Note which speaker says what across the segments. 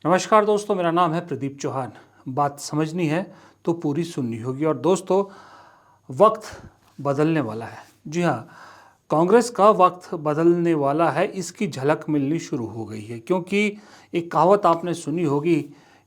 Speaker 1: नमस्कार दोस्तों, मेरा नाम है प्रदीप चौहान। बात समझनी है तो पूरी सुननी होगी। और दोस्तों, वक्त बदलने वाला है। जी हाँ, कांग्रेस का वक्त बदलने वाला है, इसकी झलक मिलनी शुरू हो गई है। क्योंकि एक कहावत आपने सुनी होगी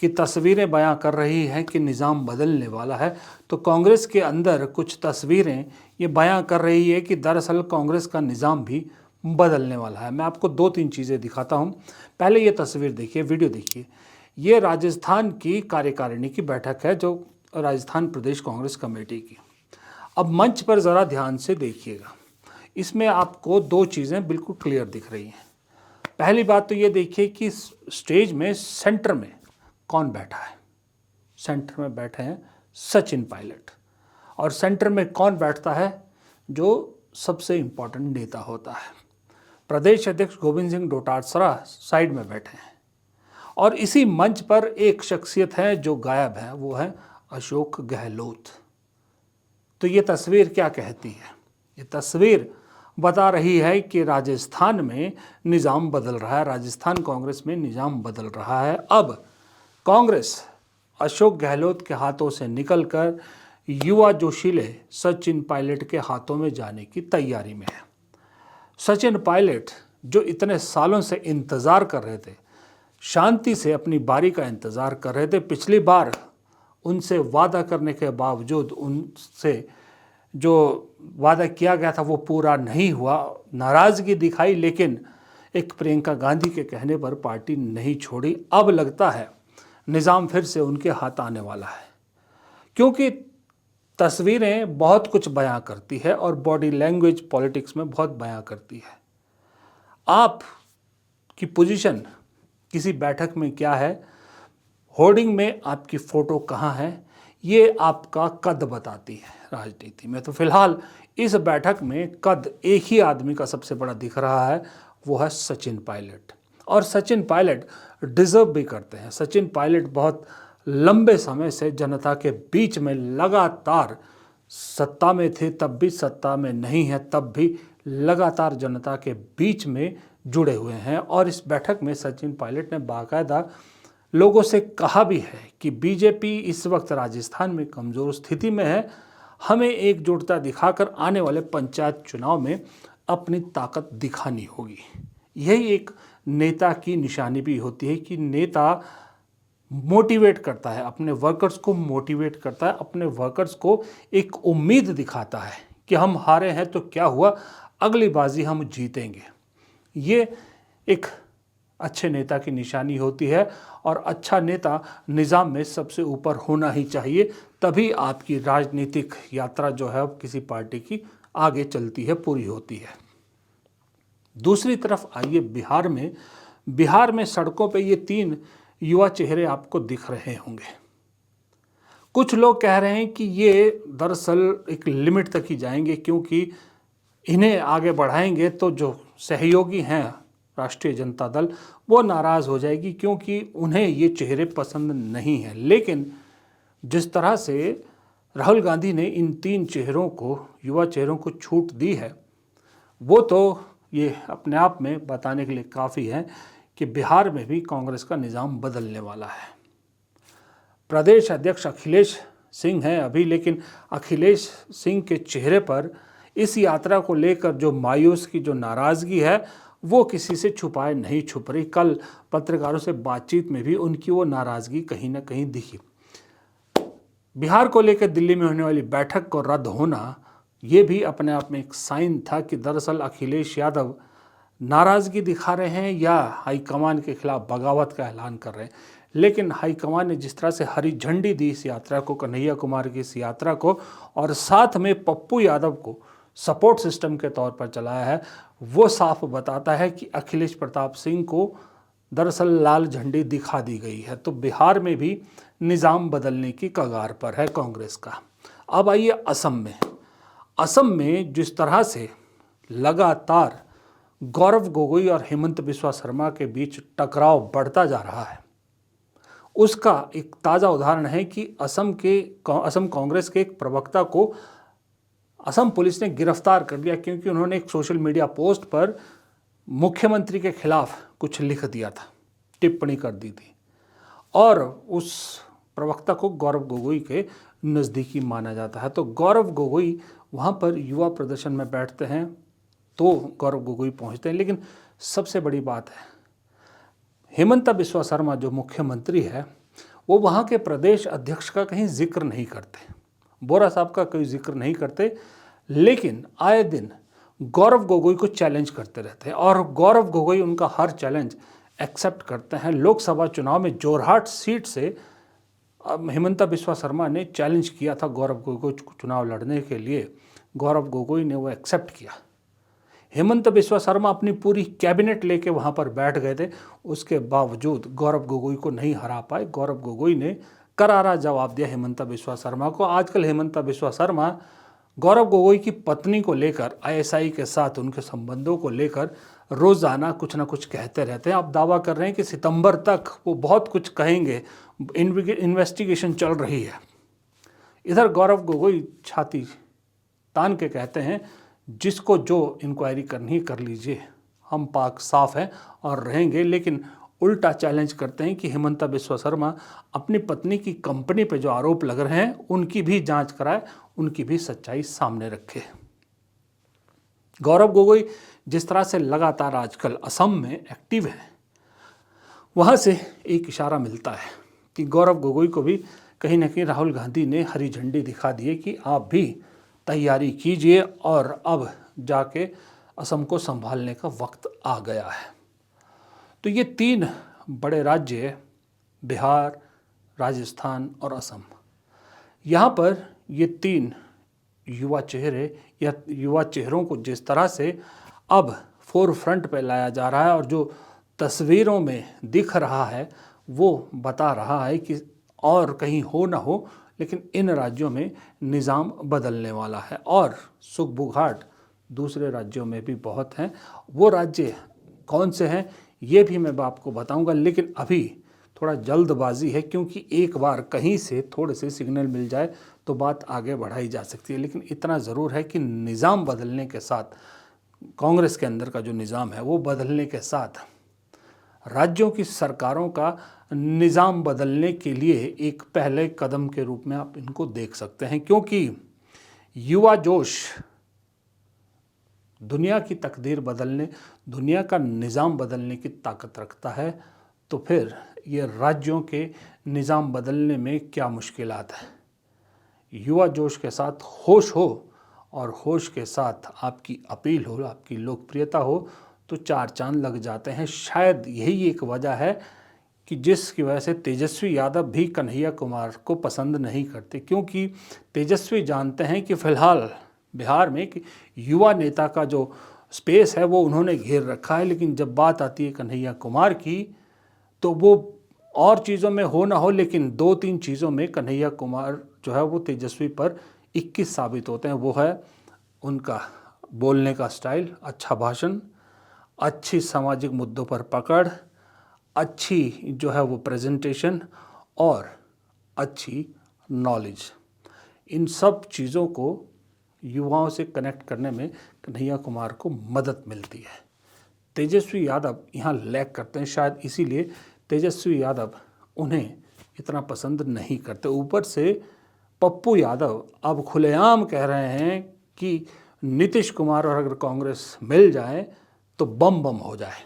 Speaker 1: कि तस्वीरें बयां कर रही हैं कि निज़ाम बदलने वाला है। तो कांग्रेस के अंदर कुछ तस्वीरें ये बयां कर रही है कि दरअसल कांग्रेस का निज़ाम भी बदलने वाला है। मैं आपको दो तीन चीज़ें दिखाता हूँ। पहले ये तस्वीर देखिए, वीडियो देखिए। ये राजस्थान की कार्यकारिणी की बैठक है, जो राजस्थान प्रदेश कांग्रेस कमेटी की। अब मंच पर ज़रा ध्यान से देखिएगा। इसमें आपको दो चीज़ें बिल्कुल क्लियर दिख रही हैं। पहली बात तो ये देखिए कि स्टेज में सेंटर में कौन बैठा है। सेंटर में बैठे हैं सचिन पायलट। और सेंटर में कौन बैठता है? जो सबसे इम्पोर्टेंट नेता होता है। प्रदेश अध्यक्ष गोविंद सिंह डोटासरा साइड में बैठे हैं। और इसी मंच पर एक शख्सियत है जो गायब है, वो है अशोक गहलोत। तो ये तस्वीर क्या कहती है? ये तस्वीर बता रही है कि राजस्थान में निज़ाम बदल रहा है, राजस्थान कांग्रेस में निज़ाम बदल रहा है। अब कांग्रेस अशोक गहलोत के हाथों से निकलकर युवा जोशीले सचिन पायलट के हाथों में जाने की तैयारी में है। सचिन पायलट जो इतने सालों से इंतज़ार कर रहे थे, शांति से अपनी बारी का इंतज़ार कर रहे थे। पिछली बार उनसे वादा करने के बावजूद उनसे जो वादा किया गया था वो पूरा नहीं हुआ, नाराज़गी दिखाई, लेकिन एक प्रियंका गांधी के कहने पर पार्टी नहीं छोड़ी। अब लगता है निज़ाम फिर से उनके हाथ आने वाला है, क्योंकि तस्वीरें बहुत कुछ बयां करती है और बॉडी लैंग्वेज पॉलिटिक्स में बहुत बयां करती है। आप की पोजीशन किसी बैठक में क्या है, होर्डिंग में आपकी फ़ोटो कहाँ है, ये आपका कद बताती है राजनीति में। तो फिलहाल इस बैठक में कद एक ही आदमी का सबसे बड़ा दिख रहा है, वो है सचिन पायलट। और सचिन पायलट डिज़र्व भी करते हैं। सचिन पायलट बहुत लंबे समय से जनता के बीच में लगातार, सत्ता में थे तब भी, सत्ता में नहीं है तब भी, लगातार जनता के बीच में जुड़े हुए हैं। और इस बैठक में सचिन पायलट ने बाकायदा लोगों से कहा भी है कि बीजेपी इस वक्त राजस्थान में कमज़ोर स्थिति में है, हमें एकजुटता दिखाकर आने वाले पंचायत चुनाव में अपनी ताकत दिखानी होगी। यही एक नेता की निशानी भी होती है कि नेता मोटिवेट करता है, अपने वर्कर्स को मोटिवेट करता है, अपने वर्कर्स को एक उम्मीद दिखाता है कि हम हारे हैं तो क्या हुआ, अगली बाजी हम जीतेंगे। ये एक अच्छे नेता की निशानी होती है। और अच्छा नेता निज़ाम में सबसे ऊपर होना ही चाहिए, तभी आपकी राजनीतिक यात्रा जो है किसी पार्टी की आगे चलती है, पूरी होती है। दूसरी तरफ आइए बिहार में सड़कों पे ये तीन युवा चेहरे आपको दिख रहे होंगे। कुछ लोग कह रहे हैं कि ये दरअसल एक लिमिट तक ही जाएंगे, क्योंकि इन्हें आगे बढ़ाएंगे तो जो सहयोगी हैं राष्ट्रीय जनता दल, वो नाराज़ हो जाएगी, क्योंकि उन्हें ये चेहरे पसंद नहीं हैं। लेकिन जिस तरह से राहुल गांधी ने इन तीन चेहरों को, युवा चेहरों को छूट दी है, वो तो ये अपने आप में बताने के लिए काफ़ी है कि बिहार में भी कांग्रेस का निज़ाम बदलने वाला है। प्रदेश अध्यक्ष अखिलेश सिंह हैं अभी, लेकिन अखिलेश सिंह के चेहरे पर इस यात्रा को लेकर जो मायूस की, जो नाराज़गी है, वो किसी से छुपाए नहीं छुप रही। कल पत्रकारों से बातचीत में भी उनकी वो नाराज़गी कहीं ना कहीं दिखी। बिहार को लेकर दिल्ली में होने वाली बैठक को रद्द होना, ये भी अपने आप में एक साइन था कि दरअसल अखिलेश यादव नाराज़गी दिखा रहे हैं या हाईकमान के खिलाफ बगावत का ऐलान कर रहे हैं। लेकिन हाईकमान ने जिस तरह से हरी झंडी दी इस यात्रा को, कन्हैया कुमार की इस यात्रा को, और साथ में पप्पू यादव को सपोर्ट सिस्टम के तौर पर चलाया है, वो साफ बताता है कि अखिलेश प्रताप सिंह को दरअसल लाल झंडी दिखा दी गई है। तो बिहार में भी निज़ाम बदलने की कगार पर है कांग्रेस का। अब आइए असम में जिस तरह से लगातार गौरव गोगोई और हेमंत बिस्वा शर्मा के बीच टकराव बढ़ता जा रहा है, उसका एक ताज़ा उदाहरण है कि असम कांग्रेस के एक प्रवक्ता को असम पुलिस ने गिरफ्तार कर लिया, क्योंकि उन्होंने एक सोशल मीडिया पोस्ट पर मुख्यमंत्री के खिलाफ कुछ लिख दिया था, टिप्पणी कर दी थी। और उस प्रवक्ता को गौरव गोगोई के नज़दीकी माना जाता है। तो गौरव गोगोई वहाँ पर युवा प्रदर्शन में बैठते हैं तो गौरव गोगोई पहुँचते हैं। लेकिन सबसे बड़ी बात है, हेमंता बिस्वा शर्मा जो मुख्यमंत्री है वो वहाँ के प्रदेश अध्यक्ष का कहीं जिक्र नहीं करते, बोरा साहब का कोई जिक्र नहीं करते, लेकिन आए दिन गौरव गोगोई को चैलेंज करते रहते हैं और गौरव गोगोई उनका हर चैलेंज एक्सेप्ट करते हैं। लोकसभा चुनाव में जोरहाट सीट से हेमंता बिस्वा शर्मा ने चैलेंज किया था गौरव गोगोई को चुनाव लड़ने के लिए, गौरव गोगोई ने वो एक्सेप्ट किया। हेमंत बिस्वा शर्मा अपनी पूरी कैबिनेट लेके वहाँ पर बैठ गए थे, उसके बावजूद गौरव गोगोई को नहीं हरा पाए। गौरव गोगोई ने करारा जवाब दिया हेमंता बिस्वा शर्मा को। आजकल हेमंता बिस्वा शर्मा गौरव गोगोई की पत्नी को लेकर, आईएसआई के साथ उनके संबंधों को लेकर रोज़ाना कुछ ना कुछ कहते रहते हैं। अब दावा कर रहे हैं कि सितंबर तक वो बहुत कुछ कहेंगे, इन्वेस्टिगेशन चल रही है। इधर गौरव गोगोई छाती तान के कहते हैं जिसको जो इंक्वायरी करनी कर लीजिए, हम पाक साफ हैं और रहेंगे। लेकिन उल्टा चैलेंज करते हैं कि हेमंता बिस्वा शर्मा अपनी पत्नी की कंपनी पे जो आरोप लग रहे हैं उनकी भी जांच कराए, उनकी भी सच्चाई सामने रखे। गौरव गोगोई जिस तरह से लगातार आजकल असम में एक्टिव है, वहाँ से एक इशारा मिलता है कि गौरव गोगोई को भी कहीं ना कहीं राहुल गांधी ने हरी झंडी दिखा दी है कि आप भी तैयारी कीजिए और अब जाके असम को संभालने का वक्त आ गया है। तो ये तीन बड़े राज्य, बिहार, राजस्थान और असम, यहाँ पर ये तीन युवा चेहरे या युवा चेहरों को जिस तरह से अब फोर फ्रंट पे लाया जा रहा है और जो तस्वीरों में दिख रहा है वो बता रहा है कि और कहीं हो ना हो, लेकिन इन राज्यों में निज़ाम बदलने वाला है। और सुख बुघाट दूसरे राज्यों में भी बहुत हैं। वो राज्य कौन से हैं ये भी मैं आपको बताऊंगा, लेकिन अभी थोड़ा जल्दबाजी है क्योंकि एक बार कहीं से थोड़े से सिग्नल मिल जाए तो बात आगे बढ़ाई जा सकती है। लेकिन इतना ज़रूर है कि निज़ाम बदलने के साथ, कांग्रेस के अंदर का जो निज़ाम है वो बदलने के साथ राज्यों की सरकारों का निज़ाम बदलने के लिए एक पहले कदम के रूप में आप इनको देख सकते हैं। क्योंकि युवा जोश दुनिया की तकदीर बदलने, दुनिया का निज़ाम बदलने की ताकत रखता है। तो फिर ये राज्यों के निज़ाम बदलने में क्या मुश्किलात है। युवा जोश के साथ होश हो और होश के साथ आपकी अपील हो, आपकी लोकप्रियता हो तो चार चांद लग जाते हैं। शायद यही एक वजह है कि जिसकी वजह से तेजस्वी यादव भी कन्हैया कुमार को पसंद नहीं करते, क्योंकि तेजस्वी जानते हैं कि फ़िलहाल बिहार में कि युवा नेता का जो स्पेस है वो उन्होंने घेर रखा है। लेकिन जब बात आती है कन्हैया कुमार की तो वो और चीज़ों में हो ना हो, लेकिन दो तीन चीज़ों में कन्हैया कुमार जो है वो तेजस्वी पर 21 साबित होते हैं। वो है उनका बोलने का स्टाइल, अच्छा भाषण, अच्छी सामाजिक मुद्दों पर पकड़, अच्छी जो है वो प्रेजेंटेशन और अच्छी नॉलेज। इन सब चीज़ों को युवाओं से कनेक्ट करने में कन्हैया कुमार को मदद मिलती है। तेजस्वी यादव यहाँ लैग करते हैं, शायद इसीलिए तेजस्वी यादव उन्हें इतना पसंद नहीं करते। ऊपर से पप्पू यादव अब खुलेआम कह रहे हैं कि नीतीश कुमार और अगर कांग्रेस मिल जाए तो बम बम हो जाए।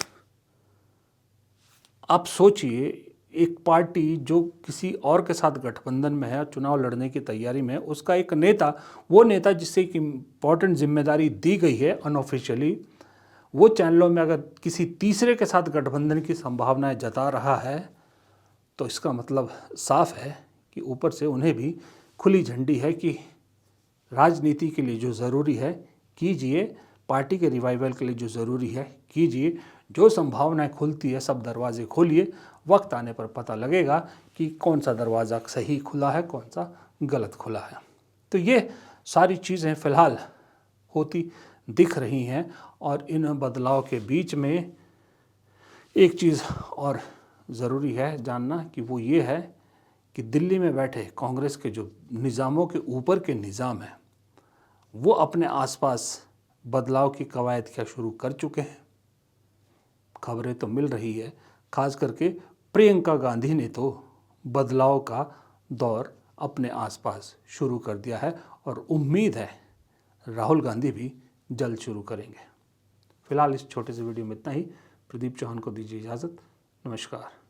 Speaker 1: आप सोचिए, एक पार्टी जो किसी और के साथ गठबंधन में है, चुनाव लड़ने की तैयारी में है, उसका एक नेता, वो नेता जिससे एक इम्पॉर्टेंट जिम्मेदारी दी गई है अनऑफिशियली, वो चैनलों में अगर किसी तीसरे के साथ गठबंधन की संभावनाएं जता रहा है तो इसका मतलब साफ है कि ऊपर से उन्हें भी खुली झंडी है कि राजनीति के लिए जो ज़रूरी है कीजिए, पार्टी के रिवाइवल के लिए जो ज़रूरी है कीजिए, जो संभावनाएं खुलती है सब दरवाजे खोलिए। वक्त आने पर पता लगेगा कि कौन सा दरवाज़ा सही खुला है, कौन सा गलत खुला है। तो ये सारी चीज़ें फ़िलहाल होती दिख रही हैं। और इन बदलाव के बीच में एक चीज़ और ज़रूरी है जानना कि वो ये है कि दिल्ली में बैठे कांग्रेस के जो निज़ामों के ऊपर के निज़ाम हैं वो अपने आसपास बदलाव की कवायद क्या शुरू कर चुके हैं। खबरें तो मिल रही है, खास करके प्रियंका गांधी ने तो बदलाव का दौर अपने आसपास शुरू कर दिया है और उम्मीद है राहुल गांधी भी जल्द शुरू करेंगे। फिलहाल इस छोटे से वीडियो में इतना ही। प्रदीप चौहान को दीजिए इजाज़त। नमस्कार।